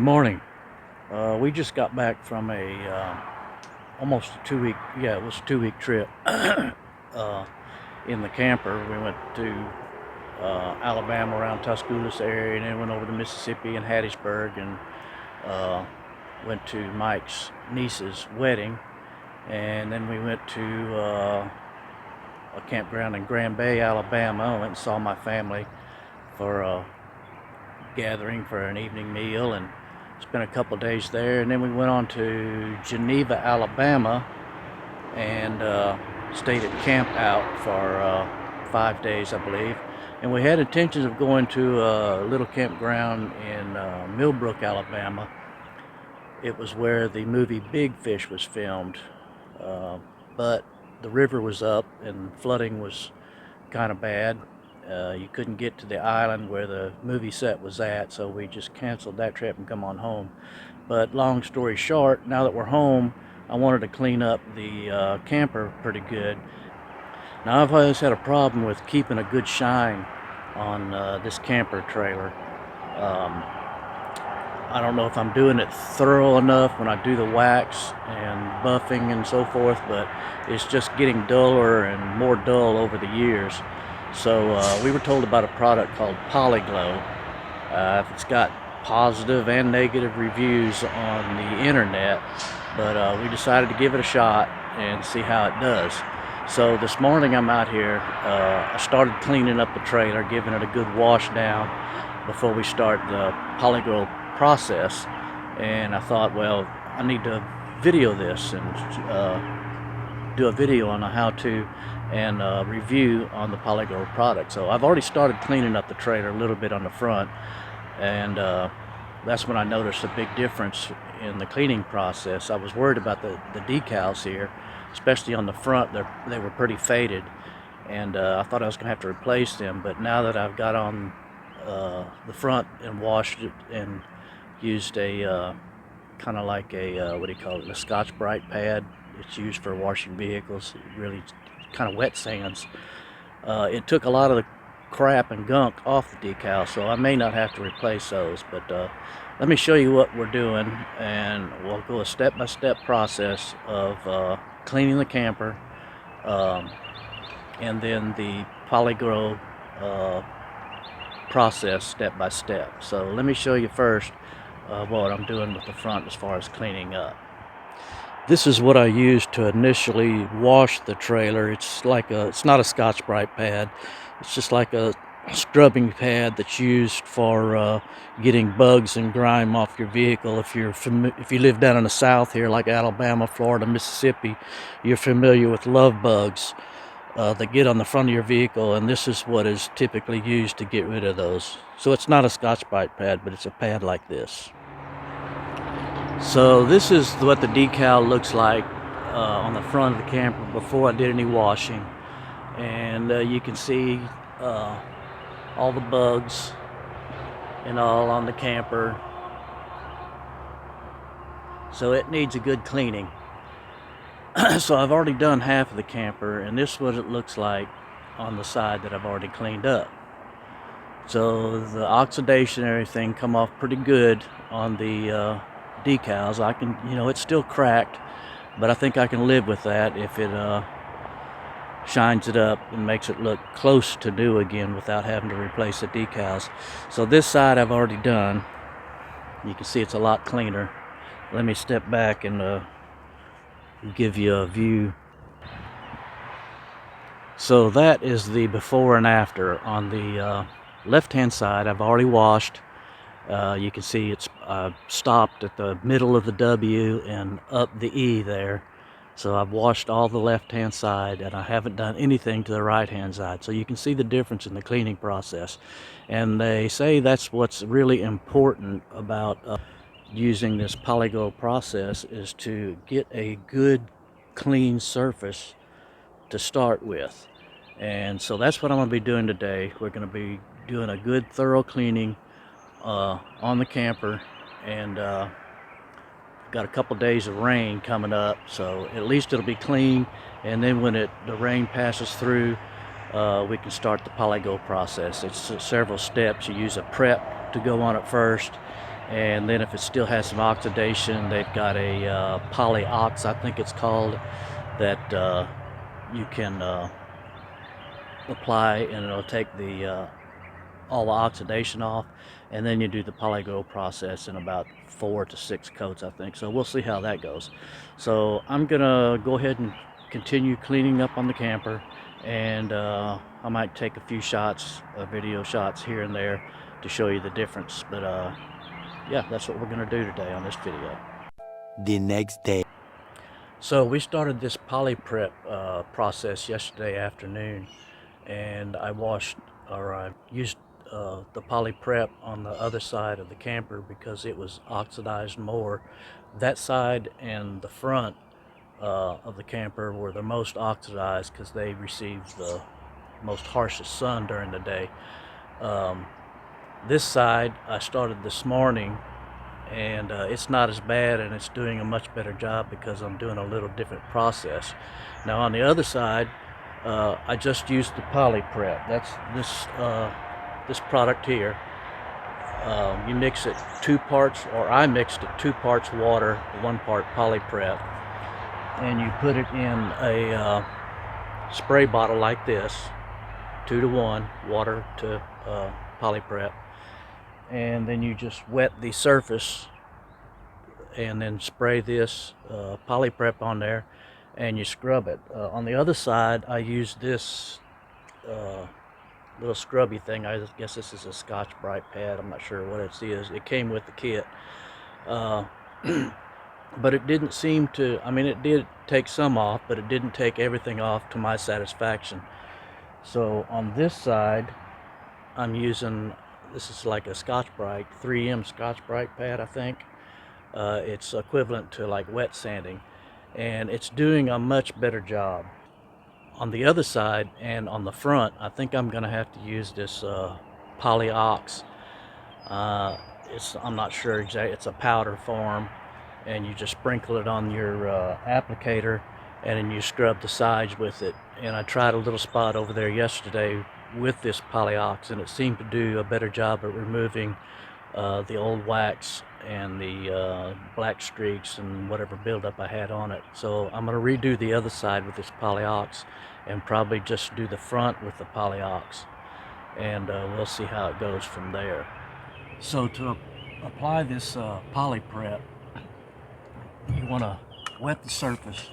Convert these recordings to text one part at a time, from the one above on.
Good morning. We just got back from almost a 2 week, yeah, it was a 2 week trip in the camper. We went to Alabama around Tuscaloosa area, and then went over to Mississippi and Hattiesburg, and uh, went to Mike's niece's wedding. And then we went to a campground in Grand Bay, Alabama. I went and saw my family for a gathering for an evening meal, and spent a couple days there. And then we went on to Geneva, Alabama, and stayed at Camp Out for 5 days, I believe. And we had intentions of going to a little campground in Millbrook, Alabama. It was where the movie Big Fish was filmed, but the river was up and flooding was kind of bad. You couldn't get to the island where the movie set was at, so we just canceled that trip and come on home. But long story short, now that we're home, I wanted to clean up the camper pretty good. Now, I've always had a problem with keeping a good shine on this camper trailer. I don't know if I'm doing it thorough enough when I do the wax and buffing and so forth, but it's just getting duller and more dull over the years. So we were told about a product called Poli Glow. It's got positive and negative reviews on the internet, but we decided to give it a shot and see how it does. So this morning I'm out here. I started cleaning up the trailer, giving it a good wash down before we start the Poli Glow process. And I thought, well, I need to video this and do a video on how to and review on the Poli Glow product. So I've already started cleaning up the trailer a little bit on the front, and that's when I noticed a big difference in the cleaning process. I was worried about the decals here, especially on the front. They were pretty faded, and I thought I was going to have to replace them. But now that I've got on the front and washed it and used a kind of like a what do you call it, a Scotch-Brite pad. It's used for washing vehicles. It really kind of wet sands. It took a lot of the crap and gunk off the decal, so I may not have to replace those. But let me show you what we're doing, and we'll go a step-by-step process of cleaning the camper, and then the Poli Glow process step by step. So let me show you first what I'm doing with the front as far as cleaning up. This is what I used to initially wash the trailer. It's not a Scotch-Brite pad. It's just like a scrubbing pad that's used for getting bugs and grime off your vehicle. If you live down in the South here, like Alabama, Florida, Mississippi, you're familiar with love bugs that get on the front of your vehicle, and this is what is typically used to get rid of those. So it's not a Scotch-Brite pad, but it's a pad like this. So this is what the decal looks like on the front of the camper before I did any washing, and you can see all the bugs and all on the camper. So it needs a good cleaning. So I've already done half of the camper, and this is what it looks like on the side that I've already cleaned up. So the oxidation and everything come off pretty good on the decals. It's still cracked, but I think I can live with that if it shines it up and makes it look close to new again without having to replace the decals. So this side I've already done. You can see it's a lot cleaner. Let me step back and give you a view. So that is the before and after. On the left hand side I've already washed. You can see it's stopped at the middle of the W and up the E there. So I've washed all the left hand side, and I haven't done anything to the right hand side. So you can see the difference in the cleaning process. And they say that's what's really important about using this Poli Glow process, is to get a good clean surface to start with. And so that's what I'm going to be doing today. We're going to be doing a good thorough cleaning on the camper, and got a couple days of rain coming up, so at least it'll be clean. And then when the rain passes through, we can start the Poli Glow process. It's several steps. You use a prep to go on it first, And then if it still has some oxidation, they've got a Poli Ox, I think it's called, that you can apply, and it'll take the all the oxidation off, and then you do the Poli Glow process in about 4 to 6 coats, I think. So we'll see how that goes. So I'm gonna go ahead and continue cleaning up on the camper, and I might take a few shots, video shots here and there to show you the difference. But yeah, that's what we're gonna do today on this video. The next day. So we started this poly prep process yesterday afternoon, and I used the poly prep on the other side of the camper because it was oxidized more. That side and the front of the camper were the most oxidized because they received the most harshest sun during the day. This side I started this morning, and it's not as bad, and it's doing a much better job because I'm doing a little different process. Now on the other side, I just used the poly prep. That's this product here. You mix it 2 parts, or I mixed it 2 parts water, 1 part poly prep, and you put it in a spray bottle like this, 2 to 1 water to poly prep, and then you just wet the surface and then spray this poly prep on there, and you scrub it. On the other side, I use this little scrubby thing. I guess this is a Scotch Brite pad. I'm not sure what it is. It came with the kit. But it didn't seem to, I mean, it did take some off, but it didn't take everything off to my satisfaction. So on this side, I'm using, this is like a Scotch Brite, 3M Scotch Brite pad, I think. It's equivalent to like wet sanding, and it's doing a much better job. On the other side and on the front, I think I'm gonna have to use this Poli Ox. I'm not sure exactly, it's a powder form, and you just sprinkle it on your applicator, and then you scrub the sides with it. And I tried a little spot over there yesterday with this Poli Ox, and it seemed to do a better job at removing the old wax and the black streaks and whatever buildup I had on it. So I'm going to redo the other side with this Poli Ox, and probably just do the front with the Poli Ox, and we'll see how it goes from there. So to apply this poly prep, you want to wet the surface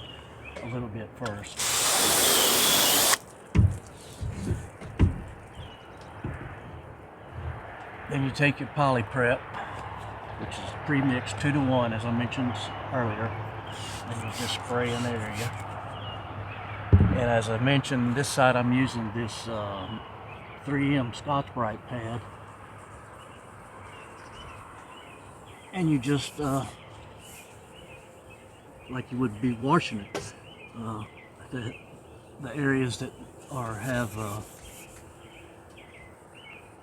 a little bit first. Then you take your poly prep, which is pre-mixed 2 to 1, as I mentioned earlier, and you just spray in the area. And as I mentioned, this side I'm using this 3M Scotch Brite pad, and you just like you would be washing it, the areas that have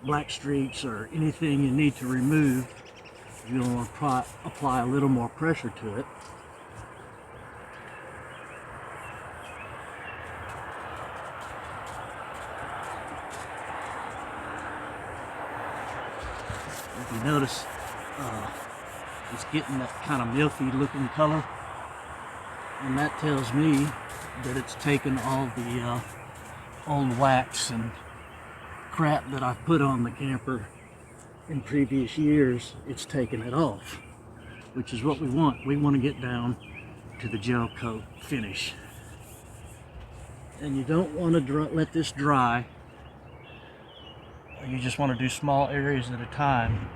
black streaks or anything you need to remove, you're going to apply a little more pressure to it. If you notice, it's getting that kind of milky looking color, and that tells me that it's taken all the old wax and crap that I've put on the camper in previous years. It's taken it off, which is what we want. We want to get down to the gel coat finish, and you don't want to let this dry. You just want to do small areas at a time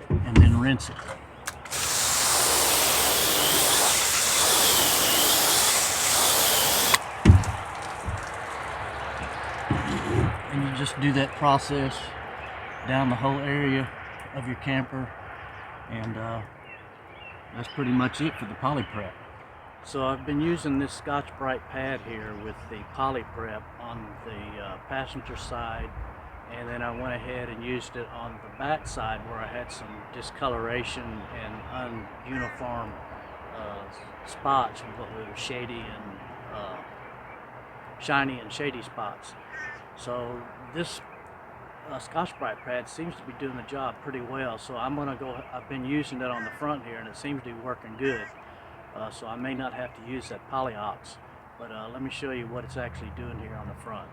and then rinse it. And you just do that process down the whole area of your camper, and that's pretty much it for the poly prep. So I've been using this Scotch Brite pad here with the poly prep on the passenger side, and then I went ahead and used it on the back side where I had some discoloration and ununiform spots, where were shady and shiny and shady spots. So this Scotch-Brite pad seems to be doing the job pretty well, so I'm gonna go. I've been using it on the front here, and it seems to be working good. So I may not have to use that polyox, but let me show you what it's actually doing here on the front.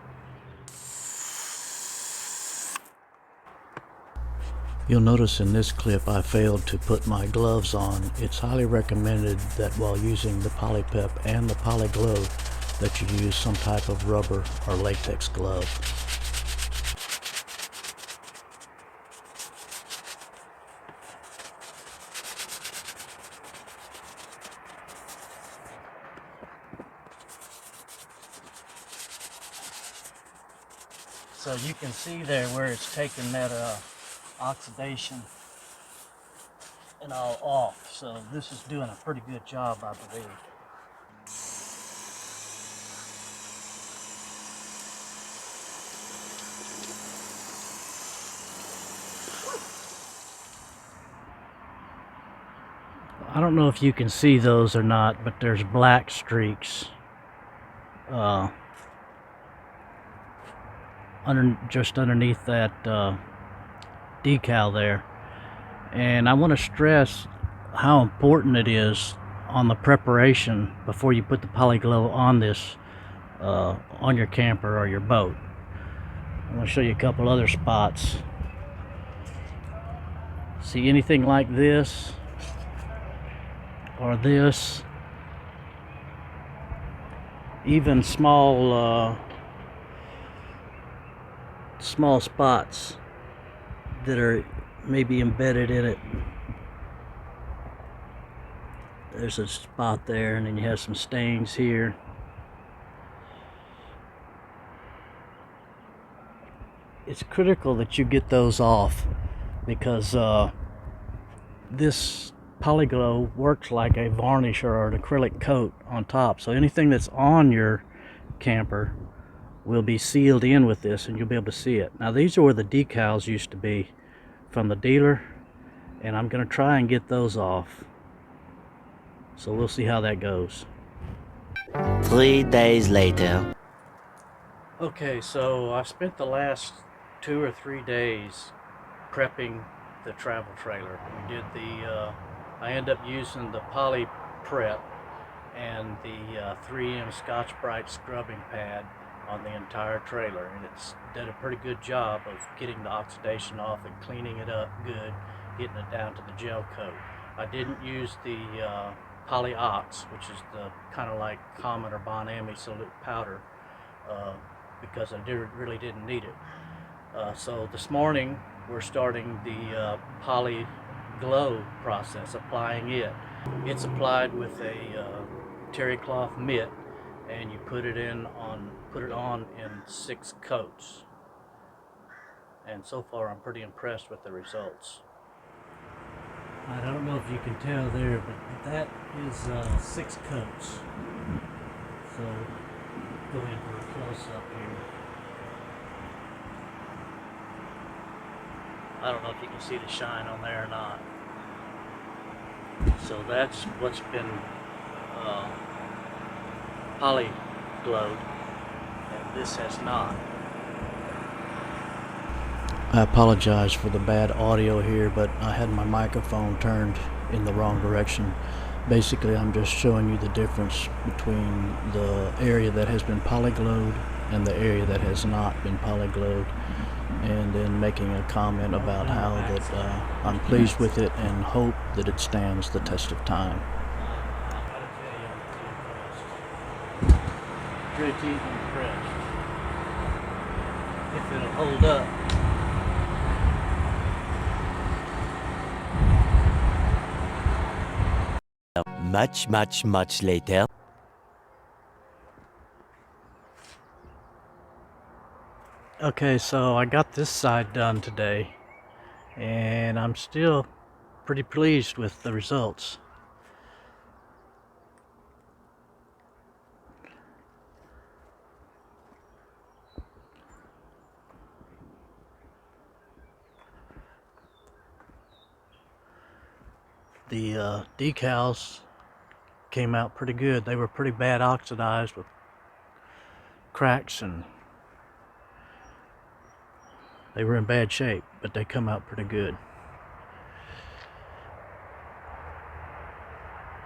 You'll notice in this clip I failed to put my gloves on. It's highly recommended that while using the Polypep and the Poli Glow that you use some type of rubber or latex glove. So you can see there where it's taking that oxidation and all off. So this is doing a pretty good job, I believe. I don't know if you can see those or not, but there's black streaks just underneath that decal there. And I want to stress how important it is on the preparation before you put the Poli Glow on this on your camper or your boat. I'm going to show you a couple other spots. See anything like this or this, even small small spots that are maybe embedded in it. There's a spot there, and then you have some stains here. It's critical that you get those off because this Poli Glow works like a varnish or an acrylic coat on top. So anything that's on your camper will be sealed in with this, and you'll be able to see it. Now these are where the decals used to be from the dealer, and I'm going to try and get those off. So we'll see how that goes. 3 days later. Okay, so I spent the last 2 or 3 days prepping the travel trailer. We did I ended up using the Poly Prep and the 3M Scotch-Brite scrubbing pad on the entire trailer, and it's did a pretty good job of getting the oxidation off and cleaning it up good, getting it down to the gel coat. I didn't use the Polyox, which is the kind of like common or Bon-Ami solute powder, because I really didn't need it. So this morning we're starting the Poli Glow process, applying it. It's applied with a terry cloth mitt, and you put it on in 6 coats. And so far I'm pretty impressed with the results. I don't know if you can tell there, but that is 6 coats. So go in for a close up here. I don't know if you can see the shine on there or not. So that's what's been Poli Glowed, and this has not. I apologize for the bad audio here, but I had my microphone turned in the wrong direction. Basically, I'm just showing you the difference between the area that has been Poli Glowed and the area that has not been Poli Glowed, and then making a comment about how that I'm pleased with it and hope that it stands the test of time. Pretty impressed. If it'll hold up. Much later. Okay, so I got this side done today, and I'm still pretty pleased with the results. The decals came out pretty good. They were pretty bad oxidized with cracks and They were in bad shape, but they come out pretty good.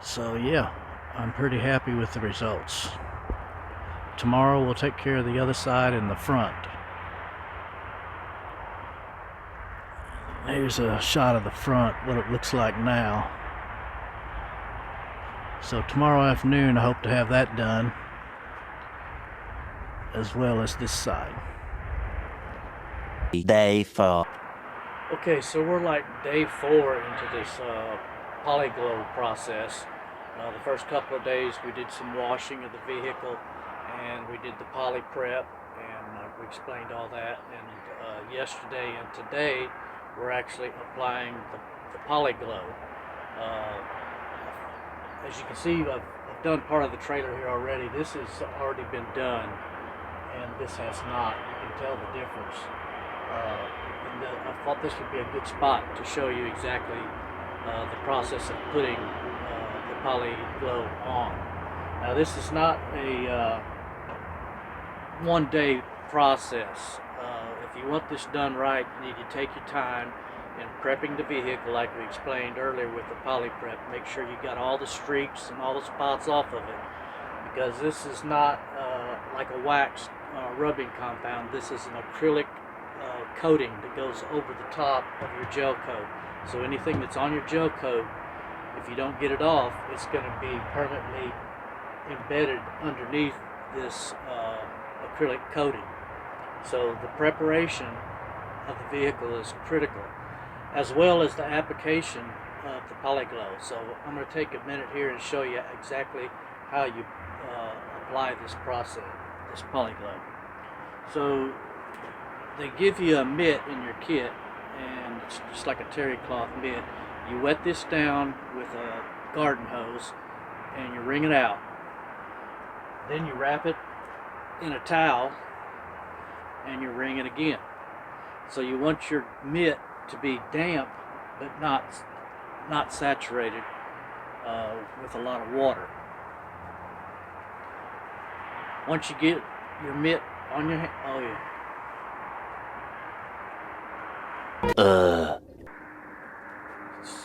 So yeah, I'm pretty happy with the results. Tomorrow we'll take care of the other side and the front. Here's a shot of the front, what it looks like now. So tomorrow afternoon I hope to have that done, as well as this side. Day 4. Okay, so we're like day 4 into this Poli Glow process. The first couple of days we did some washing of the vehicle, and we did the poly prep, and we explained all that. And yesterday and today we're actually applying the Poli Glow. Uh, as you can see, I've done part of the trailer here already. This has already been done, and this has not. You can tell the difference. I thought this would be a good spot to show you exactly the process of putting the Poli Glow on. Now this is not a one-day process. If you want this done right, you need to take your time in prepping the vehicle like we explained earlier with the poly prep. Make sure you got all the streaks and all the spots off of it, because this is not like a wax rubbing compound. This is an acrylic coating that goes over the top of your gel coat. So anything that's on your gel coat, if you don't get it off, it's going to be permanently embedded underneath this acrylic coating. So the preparation of the vehicle is critical, as well as the application of the Poli Glow. So I'm going to take a minute here and show you exactly how you apply this process, this Poli Glow. So they give you a mitt in your kit, and it's just like a terry cloth mitt. You wet this down with a garden hose and you wring it out. Then you wrap it in a towel and you wring it again. So you want your mitt to be damp but not saturated with a lot of water. Once you get your mitt on your hand, oh yeah.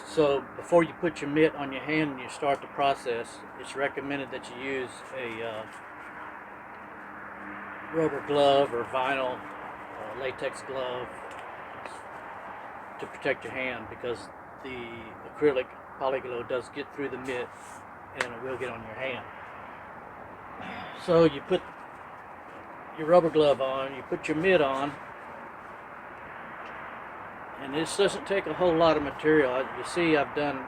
So before you put your mitt on your hand and you start the process, it's recommended that you use a rubber glove or vinyl latex glove to protect your hand, because the acrylic Poli Glow does get through the mitt and it will get on your hand. So you put your rubber glove on, you put your mitt on, and this doesn't take a whole lot of material. You see, I've done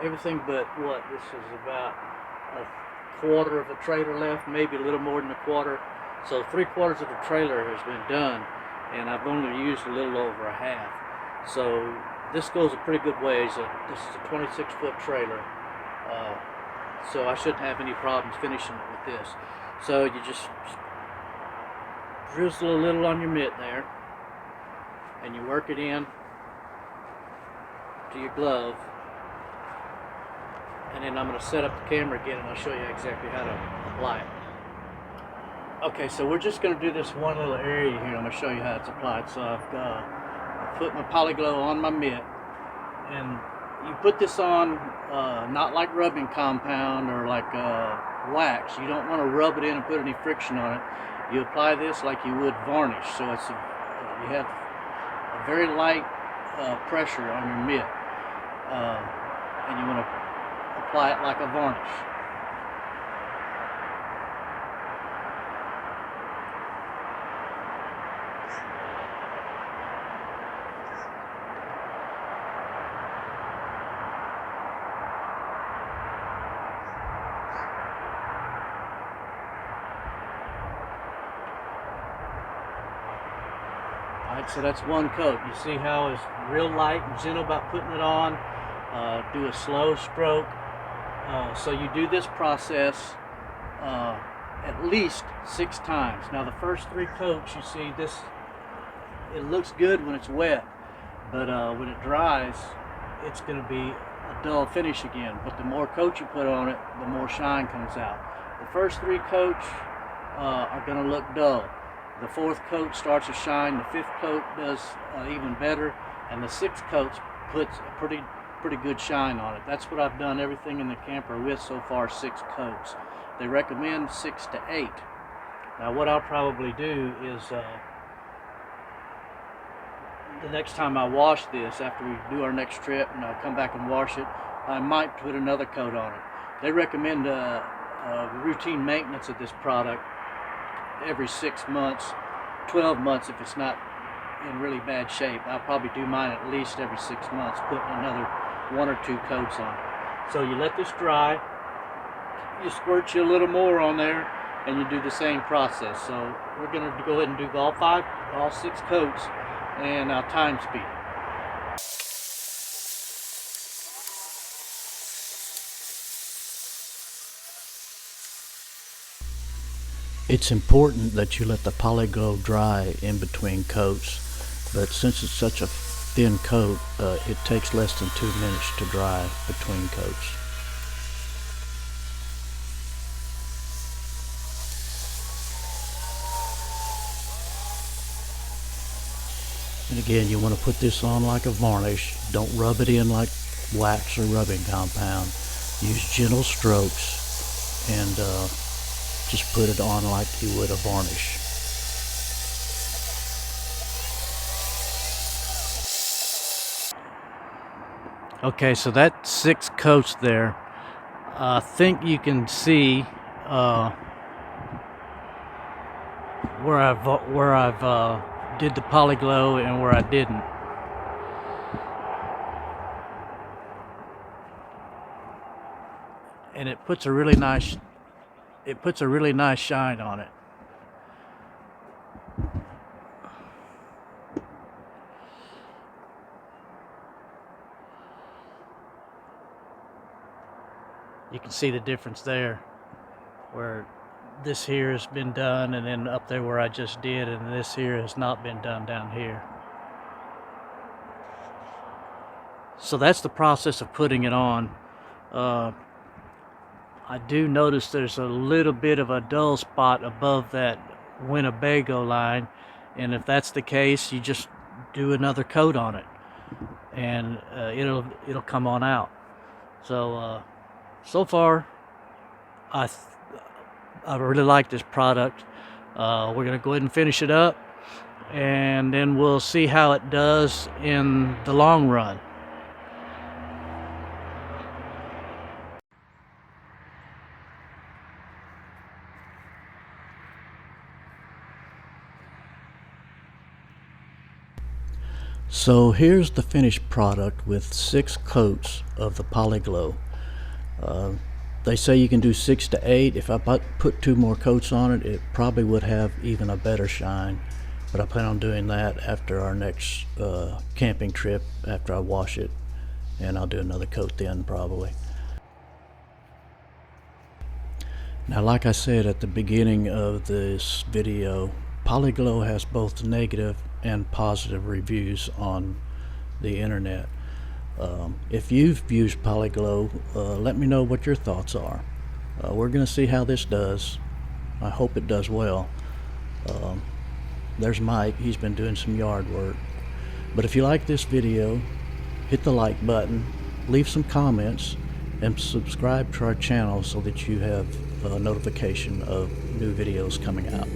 everything but what? This is about a quarter of a trailer left, maybe a little more than a quarter. So 3/4 of the trailer has been done, and I've only used a little over a half. So this goes a pretty good ways. This is a 26-foot trailer, so I shouldn't have any problems finishing it with this. So you just drizzle a little on your mitt there, and you work it in to your glove, and then I'm going to set up the camera again and I'll show you exactly how to apply it. Okay, so we're just going to do this one little area here. I'm going to show you how it's applied. So I've put my Poli Glow on my mitt, and you put this on not like rubbing compound or like wax. You don't want to rub it in and put any friction on it. You apply this like you would varnish. So it's you have a very light pressure on your mitt, and you want to apply it like a varnish. Alright, so that's one coat. You see how it's real light and gentle about putting it on. Do a slow stroke. So you do this process at least 6 times. Now the first 3 coats, you see this, it looks good when it's wet, but when it dries, it's going to be a dull finish again. But the more coat you put on it, the more shine comes out. The first 3 coats are going to look dull. The fourth coat starts to shine, the fifth coat does even better, and the sixth coat puts a pretty good shine on it. That's what I've done everything in the camper with so far, 6 coats. They recommend 6 to 8. Now what I'll probably do is the next time I wash this, after we do our next trip and I'll come back and wash it, I might put another coat on it. They recommend routine maintenance of this product every 6 months, 12 months if it's not in really bad shape. I'll probably do mine at least every 6 months, putting another 1 or 2 coats on it. So you let this dry, you squirt you a little more on there, and you do the same process. So we're going to go ahead and do all 6 coats, and I'll time speed. It's important that you let the Poli Glow dry in between coats, but since it's such a thin coat, it takes less than 2 minutes to dry between coats. And again, you want to put this on like a varnish. Don't rub it in like wax or rubbing compound. Use gentle strokes and just put it on like you would a varnish. Okay, so that's 6 coats there. I think you can see where I've did the Poli Glow and where I didn't. And it puts a really nice shine on it. You can see the difference there, where this here has been done, and then up there where I just did, and this here has not been done down here. So that's the process of putting it on. I do notice there's a little bit of a dull spot above that Winnebago line, and if that's the case, you just do another coat on it, and it'll come on out. So so far, I really like this product. We're gonna go ahead and finish it up, and then we'll see how it does in the long run. So here's the finished product with 6 coats of the Poli Glow. They say you can do 6 to 8. If I put 2 more coats on it, it probably would have even a better shine. But I plan on doing that after our next camping trip, after I wash it. And I'll do another coat then probably. Now, like I said at the beginning of this video, Poli Glow has both negative and positive reviews on the internet. If you've used Poli Glow, let me know what your thoughts are. We're going to see how this does. I hope it does well. There's Mike. He's been doing some yard work. But if you like this video, hit the like button, leave some comments, and subscribe to our channel so that you have a notification of new videos coming out.